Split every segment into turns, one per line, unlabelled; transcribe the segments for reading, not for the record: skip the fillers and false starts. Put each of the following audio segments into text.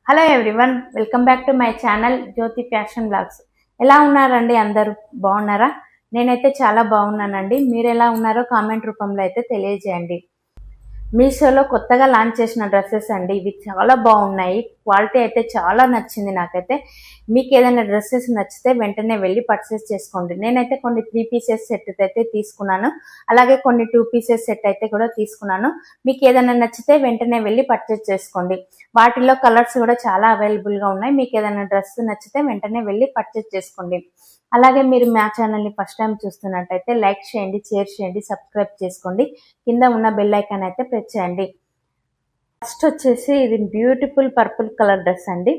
Hello everyone, welcome back to my channel Jyothi fashion blogs. ఎలా ఉన్నారండి? అందరూ బాగున్నారా? నేనైతే చాలా బాగున్నానండి. మీరు ఎలా ఉన్నారో కామెంట్ రూపంలో అయితే తెలియజేయండి. మీషోలో కొత్తగా లాంచ్ చేసిన డ్రెస్సెస్ అండి. ఇవి చాలా బాగున్నాయి. క్వాలిటీ అయితే చాలా నచ్చింది నాకైతే. మీకు ఏదైనా డ్రెస్సెస్ నచ్చితే వెంటనే వెళ్ళి పర్చేస్ చేసుకోండి. నేనైతే కొన్ని 3 పీసెస్ సెట్ అయితే తీసుకున్నాను, అలాగే కొన్ని 2 పీసెస్ సెట్ అయితే కూడా తీసుకున్నాను. మీకు ఏదైనా నచ్చితే వెంటనే వెళ్ళి పర్చేస్ చేసుకోండి. వాటిల్లో కలర్స్ కూడా చాలా అవైలబుల్గా ఉన్నాయి. మీకు ఏదైనా డ్రెస్ నచ్చితే వెంటనే వెళ్ళి పర్చేస్ చేసుకోండి. అలాగే మీరు మా ఛానల్ని ఫస్ట్ టైం చూస్తున్నట్టయితే లైక్ చేయండి, షేర్ చేయండి, సబ్స్క్రైబ్ చేసుకోండి. కింద ఉన్న బెల్ ఐకాన్ అయితే ప్రెస్ చేయండి. ఫస్ట్ వచ్చేసి ఇది బ్యూటిఫుల్ పర్పుల్ కలర్ డ్రెస్ అండి.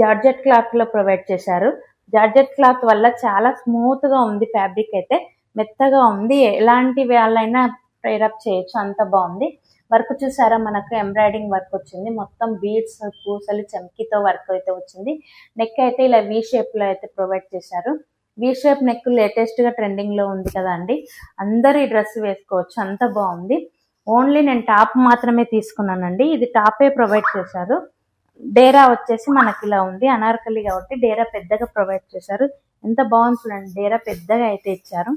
జార్జెట్ క్లాత్లో ప్రొవైడ్ చేశారు. జార్జెట్ క్లాత్ వల్ల చాలా స్మూత్గా ఉంది. ఫ్యాబ్రిక్ అయితే మెత్తగా ఉంది. ఎలాంటి వాళ్ళైనా పేరప్ చేయొచ్చు, అంత బాగుంది. వర్క్ చూసారా, మనకు ఎంబ్రాయిడింగ్ వర్క్ వచ్చింది. మొత్తం బీడ్స్, పూసలు, చమ్కీతో వర్క్ అయితే వచ్చింది. నెక్ అయితే ఇలా వీ షేప్లో అయితే ప్రొవైడ్ చేశారు. వీ షేప్ నెక్ లేటెస్ట్గా ట్రెండింగ్లో ఉంది కదా అండి. అందరూ ఈ డ్రెస్ వేసుకోవచ్చు, అంత బాగుంది. ఓన్లీ నేను టాప్ మాత్రమే తీసుకున్నానండి. ఇది టాపే ప్రొవైడ్ చేశారు. డేరా వచ్చేసి మనకి ఇలా ఉంది. అనార్కలి కాబట్టి డేరా పెద్దగా ప్రొవైడ్ చేశారు. ఎంత బాగుంది చూడండి. డేరా పెద్దగా అయితే ఇచ్చారు.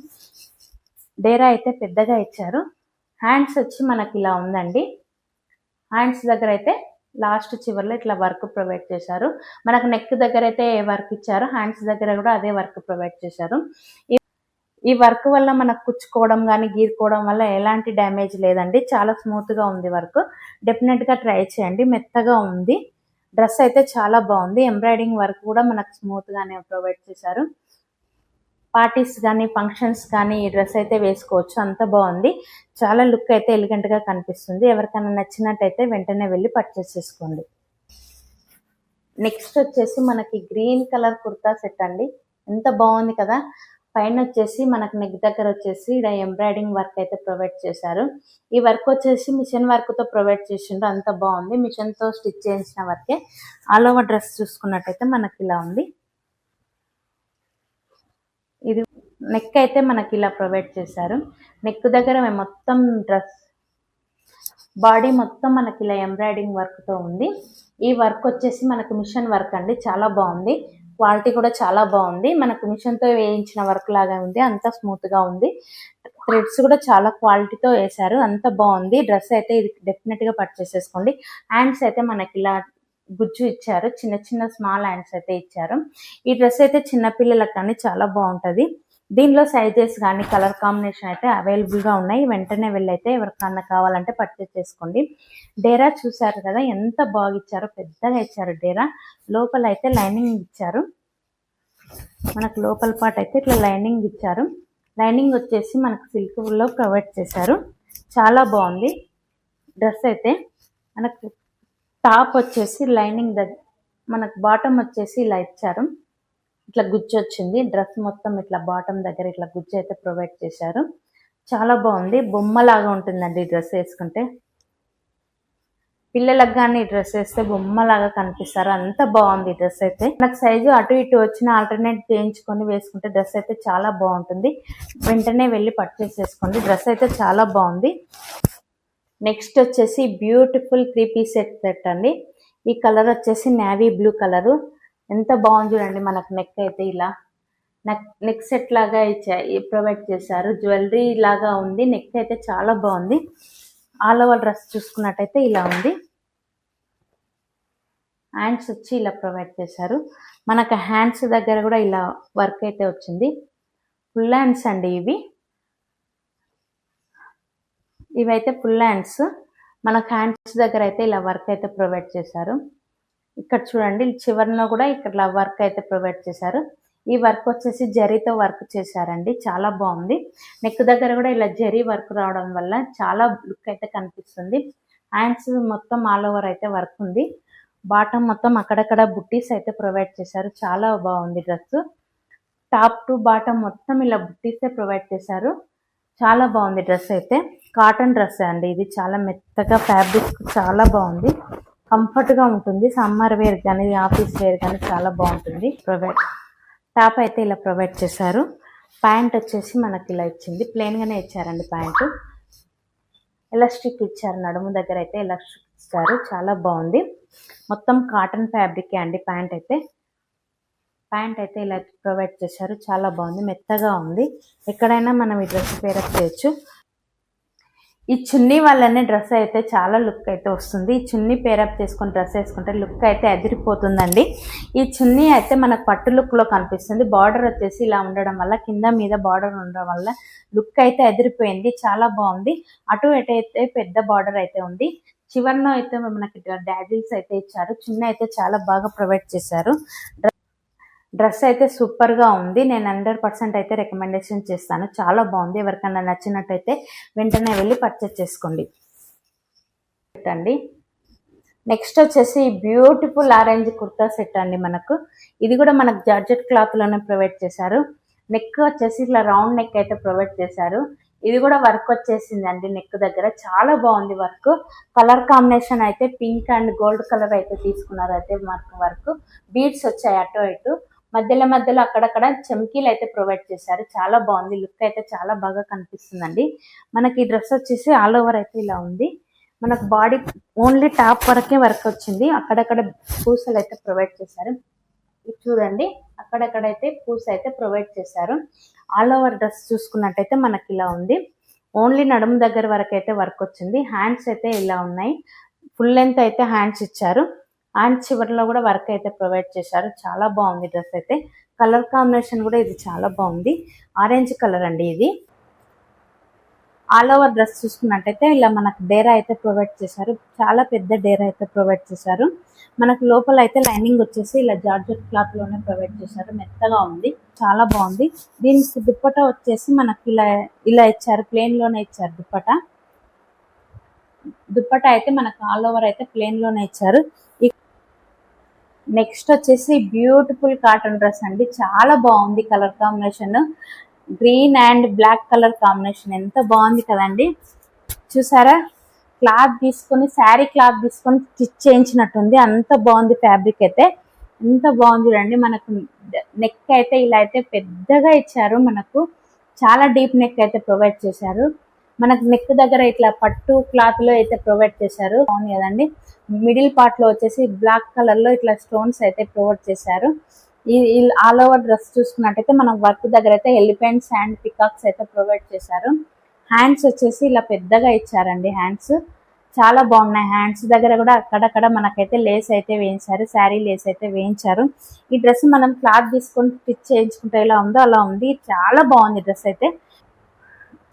హ్యాండ్స్ వచ్చి మనకి ఇలా ఉందండి. హ్యాండ్స్ దగ్గర అయితే లాస్ట్ చివర్లో ఇట్లా వర్క్ ప్రొవైడ్ చేశారు. మనకు నెక్ దగ్గర అయితే ఏ వర్క్ ఇచ్చారో హ్యాండ్స్ దగ్గర కూడా అదే వర్క్ ప్రొవైడ్ చేశారు. ఈ వర్క్ వల్ల మనకు కుచ్చుకోవడం కానీ గీరుకోవడం వల్ల ఎలాంటి డ్యామేజ్ లేదండి. చాలా స్మూత్గా ఉంది వర్క్. డెఫినెట్గా ట్రై చేయండి. మెత్తగా ఉంది. డ్రెస్ అయితే చాలా బాగుంది. ఎంబ్రాయిడింగ్ వర్క్ కూడా మనకు స్మూత్గానే ప్రొవైడ్ చేశారు. పార్టీస్ కానీ ఫంక్షన్స్ కానీ ఈ డ్రెస్ అయితే వేసుకోవచ్చు, అంత బాగుంది. చాలా లుక్ అయితే ఎలిగెంట్గా కనిపిస్తుంది. ఎవరికైనా నచ్చినట్టయితే వెంటనే వెళ్ళి పర్చేస్ చేసుకోండి. నెక్స్ట్ వచ్చేసి మనకి గ్రీన్ కలర్ కుర్తా సెట్ అండి. ఎంత బాగుంది కదా. పైన వచ్చేసి మనకు నెక్ దగ్గర వచ్చేసి ఇలా ఎంబ్రాయిడింగ్ వర్క్ అయితే ప్రొవైడ్ చేశారు. ఈ వర్క్ వచ్చేసి మిషన్ వర్క్తో ప్రొవైడ్ చేసిండ్రు, అంత బాగుంది. మిషన్తో స్టిచ్ చేయించిన వర్కే. ఆల్ ఓవర్ డ్రెస్ చూసుకున్నట్టయితే మనకి ఇలా ఉంది. ఇది నెక్ అయితే మనకి ఇలా ప్రొవైడ్ చేశారు. నెక్ దగ్గర మొత్తం డ్రెస్ బాడీ మొత్తం మనకి ఇలా ఎంబ్రాయిడింగ్ వర్క్తో ఉంది. ఈ వర్క్ వచ్చేసి మనకు మిషన్ వర్క్ అండి. చాలా బాగుంది. క్వాలిటీ కూడా చాలా బాగుంది. మనకు మిషన్తో వేయించిన వర్క్ లాగా ఉంది. అంత స్మూత్గా ఉంది. థ్రెడ్స్ కూడా చాలా క్వాలిటీతో వేశారు. అంత బాగుంది. డ్రెస్ అయితే ఇది డెఫినెట్గా పర్చేస్ చేసుకోండి. హ్యాండ్స్ అయితే మనకి ఇలా గుజ్జు ఇచ్చారు. చిన్న చిన్న స్మాల్ హ్యాండ్స్ అయితే ఇచ్చారు. ఈ డ్రెస్ అయితే చిన్నపిల్లలకు కానీ చాలా బాగుంటుంది. దీనిలో సైజెస్ కానీ కలర్ కాంబినేషన్ అయితే అవైలబుల్గా ఉన్నాయి. వెంటనే వెళ్ళైతే ఎవరికన్నా కావాలంటే పర్చేస్ చేసుకోండి. డేరా చూసారు కదా, ఎంత బాగా ఇచ్చారో. పెద్దగా ఇచ్చారు డేరా. లోపల అయితే లైనింగ్ ఇచ్చారు. మనకు లోపల పార్ట్ అయితే ఇట్లా లైనింగ్ ఇచ్చారు. లైనింగ్ వచ్చేసి మనకు సిల్క్లో ప్రొవైడ్ చేశారు. చాలా బాగుంది డ్రెస్ అయితే. మనకు టాప్ వచ్చేసి లైనింగ్ దగ్గర, మనకు బాటమ్ వచ్చేసి ఇలా ఇచ్చారు. ఇట్లా గుజ్జు వచ్చింది. డ్రెస్ మొత్తం ఇట్లా బాటమ్ దగ్గర ఇట్లా గుజ్జు అయితే ప్రొవైడ్ చేశారు. చాలా బాగుంది. బొమ్మలాగా ఉంటుందండి ఈ డ్రెస్ వేసుకుంటే. పిల్లలకు కానీ ఈ డ్రెస్ వేస్తే బొమ్మలాగా కనిపిస్తారు. అంత బాగుంది ఈ డ్రెస్ అయితే. నాకు సైజు అటు ఇటు వచ్చిన ఆల్టర్నేట్ చేయించుకొని వేసుకుంటే డ్రెస్ అయితే చాలా బాగుంటుంది. వెంటనే వెళ్ళి పర్చేస్ చేసుకోండి. డ్రెస్ అయితే చాలా బాగుంది. నెక్స్ట్ వచ్చేసి బ్యూటిఫుల్ 3 పీస్ సెట్ అండి. ఈ కలర్ వచ్చేసి నేవీ బ్లూ కలరు. ఎంత బాగుంది చూడండి. మనకు నెక్ అయితే ఇలా నెక్ సెట్ లాగా ప్రొవైడ్ చేశారు. జ్యువెలరీ లాగా ఉంది. నెక్ అయితే చాలా బాగుంది. ఆల్ ఓవర్ డ్రెస్ చూసుకున్నట్టయితే ఇలా ఉంది. హ్యాండ్స్ వచ్చి ఇలా ప్రొవైడ్ చేశారు. మనకు హ్యాండ్స్ దగ్గర కూడా ఇలా వర్క్ అయితే వచ్చింది. ఫుల్ హ్యాండ్స్ అండి ఇవైతే ఫుల్ హ్యాండ్స్. మనకు హ్యాండ్స్ దగ్గర అయితే ఇలా వర్క్ అయితే ప్రొవైడ్ చేశారు. ఇక్కడ చూడండి, చివరిలో కూడా ఇక్కడ వర్క్ అయితే ప్రొవైడ్ చేశారు. ఈ వర్క్ వచ్చేసి జరీతో వర్క్ చేశారండి. చాలా బాగుంది. నెక్ దగ్గర కూడా ఇలా జరీ వర్క్ రావడం వల్ల చాలా లుక్ అయితే కనిపిస్తుంది. హ్యాండ్స్ మొత్తం ఆల్ ఓవర్ అయితే వర్క్ ఉంది. బాటమ్ మొత్తం అక్కడక్కడ బుట్టీస్ అయితే ప్రొవైడ్ చేశారు. చాలా బాగుంది డ్రెస్. టాప్ టు బాటమ్ మొత్తం ఇలా బుట్టీసే ప్రొవైడ్ చేశారు. చాలా బాగుంది డ్రెస్ అయితే. కాటన్ డ్రెస్ అండి ఇది. చాలా మెత్తగా, ఫ్యాబ్రిక్ చాలా బాగుంది. కంఫర్ట్గా ఉంటుంది. సమ్మర్ వేర్ కానీ ఆఫీస్ వేర్ కానీ చాలా బాగుంటుంది. టాప్ అయితే ఇలా ప్రొవైడ్ చేశారు. ప్యాంట్ వచ్చేసి మనకి ఇలా ఇచ్చింది. ప్లెయిన్గానే ఇచ్చారండి ప్యాంటు. ఎలాస్టిక్ ఇచ్చారు. నడుము దగ్గర అయితే ఎలాస్టిక్ ఇచ్చారు. చాలా బాగుంది. మొత్తం కాటన్ ఫ్యాబ్రికే అండి. ప్యాంట్ అయితే ఇలా ప్రొవైడ్ చేశారు. చాలా బాగుంది, మెత్తగా ఉంది. ఎక్కడైనా మనం ఈ డ్రెస్ పేరప్ చేయొచ్చు. ఈ చున్నీ వల్లనే డ్రెస్ అయితే చాలా లుక్ అయితే వస్తుంది. ఈ చున్నీ పేరప్ చేసుకొని డ్రెస్ వేసుకుంటే లుక్ అయితే అదిరిపోతుందండి. ఈ చున్నీ అయితే మనకు పట్టు లుక్లో కనిపిస్తుంది. బార్డర్ వచ్చేసి ఇలా ఉండడం వల్ల, కింద మీద బార్డర్ ఉండడం వల్ల లుక్ అయితే అదిరిపోయింది. చాలా బాగుంది. అటు ఇటు అయితే పెద్ద బార్డర్ అయితే ఉంది. చివరిలో అయితే మనకి డాజిల్స్ అయితే ఇచ్చారు. చున్నీ అయితే చాలా బాగా ప్రొవైడ్ చేశారు. డ్రెస్ అయితే సూపర్గా ఉంది. నేను 100% అయితే రికమెండేషన్ చేస్తాను. చాలా బాగుంది. ఎవరికైనా నచ్చినట్టయితే వెంటనే వెళ్ళి పర్చేస్ చేసుకోండి అండి. నెక్స్ట్ వచ్చేసి బ్యూటిఫుల్ ఆరెంజ్ కుర్తా సెట్ అండి. ఇది కూడా మనకు జార్జెట్ క్లాత్లోనే ప్రొవైడ్ చేశారు. నెక్ వచ్చేసి ఇట్లా రౌండ్ నెక్ అయితే ప్రొవైడ్ చేశారు. ఇది కూడా వర్క్ వచ్చేసిందండి నెక్ దగ్గర. చాలా బాగుంది వర్క్. కలర్ కాంబినేషన్ అయితే పింక్ అండ్ గోల్డ్ కలర్ అయితే తీసుకున్నారు. అయితే వర్క్ బీడ్స్ వచ్చాయి అటు ఇటు. మధ్యలో అక్కడక్కడ చమ్కీలు అయితే ప్రొవైడ్ చేశారు. చాలా బాగుంది. లుక్ అయితే చాలా బాగా కనిపిస్తుందండి. మనకి ఈ డ్రెస్ వచ్చేసి ఆల్ ఓవర్ అయితే ఇలా ఉంది. మనకు బాడీ ఓన్లీ టాప్ వరకే వర్క్ వచ్చింది. అక్కడక్కడ పూసలు అయితే ప్రొవైడ్ చేశారు. ఇది చూడండి, అక్కడక్కడైతే పూస అయితే ప్రొవైడ్ చేశారు. ఆల్ ఓవర్ డ్రెస్ చూసుకున్నట్టయితే మనకి ఇలా ఉంది. ఓన్లీ నడుము దగ్గర వరకు అయితే వర్క్ వచ్చింది. హ్యాండ్స్ అయితే ఇలా ఉన్నాయి. ఫుల్ లెంత్ అయితే హ్యాండ్స్ ఇచ్చారు. హ్యాండ్స్ చివరిలో కూడా వర్క్ అయితే ప్రొవైడ్ చేశారు. చాలా బాగుంది డ్రెస్ అయితే. కలర్ కాంబినేషన్ కూడా ఇది చాలా బాగుంది. ఆరెంజ్ కలర్ అండి ఇది. ఆల్ ఓవర్ డ్రెస్ చూసుకున్నట్టయితే ఇలా మనకు డేరా అయితే ప్రొవైడ్ చేశారు. చాలా పెద్ద డేరా అయితే ప్రొవైడ్ చేశారు. మనకు లోపల అయితే లైనింగ్ వచ్చేసి ఇలా జార్జెట్ క్లాత్లోనే ప్రొవైడ్ చేశారు. మెత్తగా ఉంది, చాలా బాగుంది. దీనికి దుప్పటా వచ్చేసి మనకి ఇలా ఇచ్చారు. ప్లేన్లోనే ఇచ్చారు దుప్పటా అయితే మనకు ఆల్ ఓవర్ అయితే ప్లేన్లోనే ఇచ్చారు. నెక్స్ట్ వచ్చేసి బ్యూటిఫుల్ కాటన్ డ్రెస్ అండి. చాలా బాగుంది. Colour combination green and black colour combination ఎంత బాగుంది కదండి. చూసారా, శారీ క్లాత్ తీసుకొని స్టిచ్ చేయించినట్టుంది. అంత బాగుంది ఫ్యాబ్రిక్ అయితే. ఎంత బాగుంది చూడండి. మనకు నెక్ అయితే ఇలా అయితే పెద్దగా ఇచ్చారు. మనకు చాలా డీప్ నెక్ అయితే ప్రొవైడ్ చేశారు. మనకు నెక్ దగ్గర ఇట్లా పట్టు క్లాత్ లో అయితే ప్రొవైడ్ చేశారు. బాగుంది కదండి. మిడిల్ పార్ట్ లో వచ్చేసి బ్లాక్ కలర్ లో ఇట్లా స్టోన్స్ అయితే ప్రొవైడ్ చేశారు. ఈ ఆల్ ఓవర్ డ్రెస్ చూసుకున్నట్టయితే మనం వర్క్ దగ్గర అయితే ఎలిఫెంట్స్ అండ్ పికాక్స్ అయితే ప్రొవైడ్ చేశారు. హ్యాండ్స్ వచ్చేసి ఇలా పెద్దగా ఇచ్చారండి. హ్యాండ్స్ చాలా బాగున్నాయి. హ్యాండ్స్ దగ్గర కూడా అక్కడక్కడ మనకైతే లేస్ అయితే వేయించారు. శారీ లేస్ అయితే వేయించారు. ఈ డ్రెస్ మనం క్లాత్ తీసుకొని స్టిచ్ చేయించుకుంటే ఎలా ఉందో అలా ఉంది. చాలా బాగుంది డ్రెస్ అయితే.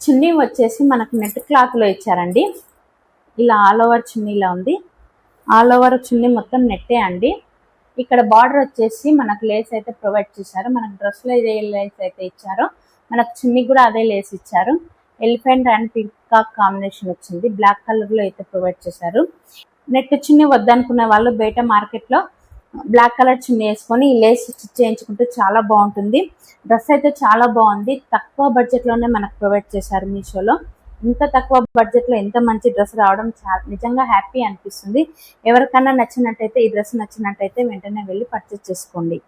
చున్నీ వచ్చేసి మనకు నెట్ క్లాత్ లో ఇచ్చారండి. ఇలా ఆల్ ఓవర్ చున్నీలా ఉంది. ఆల్ ఓవర్ చున్నీ మొత్తం నెట్టే అండి. ఇక్కడ బార్డర్ వచ్చేసి మనకు లేస్ అయితే ప్రొవైడ్ చేశారు. మనకు డ్రెస్ లో ఇదే లేస్ అయితే ఇచ్చారు. మనకు చున్నీ కూడా అదే లేస్ ఇచ్చారు. ఎలిఫెంట్ అండ్ పికాక్ కాంబినేషన్ వచ్చింది. బ్లాక్ కలర్ లో అయితే ప్రొవైడ్ చేశారు. నెట్ చున్నీ వద్దనుకునే వాళ్ళు బయట మార్కెట్ లో బ్లాక్ కలర్ చున్నీ వేసుకొని ఈ లేస్ స్టిచ్ చేయించుకుంటే చాలా బాగుంటుంది. డ్రెస్ అయితే చాలా బాగుంది. తక్కువ బడ్జెట్ లోనే మనకు ప్రొవైడ్ చేశారు మీషోలో. ఇంత తక్కువ బడ్జెట్ లో ఎంత మంచి డ్రెస్ రావడం నిజంగా హ్యాపీ అనిపిస్తుంది. ఎవరికైనా నచ్చినట్టయితే, ఈ డ్రెస్ నచ్చినట్టయితే వెంటనే వెళ్ళి పర్చేస్ చేసుకోండి.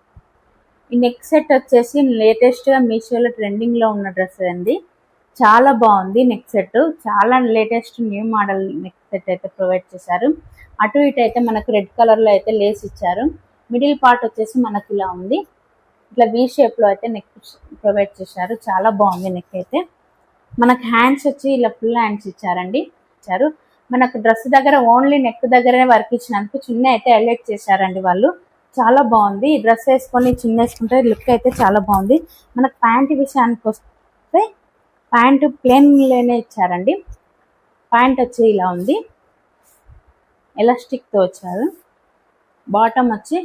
ఈ నెక్ సెట్ వచ్చేసి లేటెస్ట్ గా మీషోలో ట్రెండింగ్ లో ఉన్న డ్రెస్ అండి. చాలా బాగుంది నెక్ సెట్. చాలా latest new model neck set అయితే ప్రొవైడ్ చేశారు. అటు ఇటు అయితే మనకు రెడ్ కలర్ లో అయితే లేస్ ఇచ్చారు. మిడిల్ పార్ట్ వచ్చేసి మనకి ఇలా ఉంది. ఇట్లా వి షేప్ లో అయితే నెక్ ప్రొవైడ్ చేశారు. చాలా బాగుంది నెక్ అయితే. మనకు హ్యాండ్స్ వచ్చి ఇలా ఫుల్ హ్యాండ్స్ ఇచ్చారండి. మనకు డ్రెస్ దగ్గర ఓన్లీ నెక్ దగ్గరనే వర్క్ ఇచ్చినందుకు చున్నీ అయితే హైలైట్ చేశారండి వాళ్ళు. చాలా బాగుంది. ఈ డ్రెస్ వేసుకొని చున్నీ వేసుకుంటే లుక్ అయితే చాలా బాగుంది. మనకు ప్యాంట్ విషయానికి వస్తే ప్యాంట్ ప్లేన్ లోనే ఇచ్చారండి. ప్యాంట్ వచ్చి ఇలా ఉంది. ఎలాస్టిక్ తో వచ్చారు. బాటమ్ వచ్చి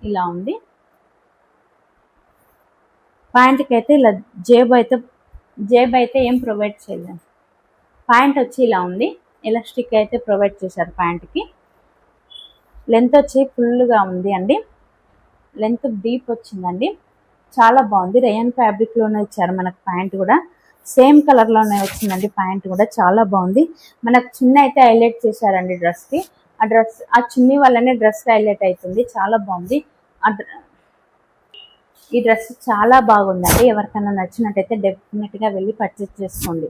ఇలా ఉంది. ప్యాంట్కి అయితే ఇలా జేబు అయితే ఏం ప్రొవైడ్ చేయలేదు. ప్యాంట్ వచ్చి ఇలా ఉంది. ఎలాస్టిక్ అయితే ప్రొవైడ్ చేశారు. ప్యాంట్కి లెంత్ వచ్చి ఫుల్గా ఉంది అండి. లెంత్ డీప్ వచ్చిందండి. చాలా బాగుంది. రేయన్ ఫ్యాబ్రిక్ లోనే ఇచ్చారు. మనకు ప్యాంట్ కూడా సేమ్ కలర్ లోనే వచ్చిందండి. ప్యాంట్ కూడా చాలా బాగుంది. మనకు చున్నీ అయితే హైలైట్ చేశారండి డ్రెస్ కి. ఆ చున్నీ వల్లనే డ్రెస్ హైలైట్ అవుతుంది. చాలా బాగుంది. ఈ డ్రెస్ చాలా బాగుందండి. ఎవరికైనా నచ్చినట్టయితే డెఫినెట్ గా వెళ్ళి పర్చేస్ చేసుకోండి.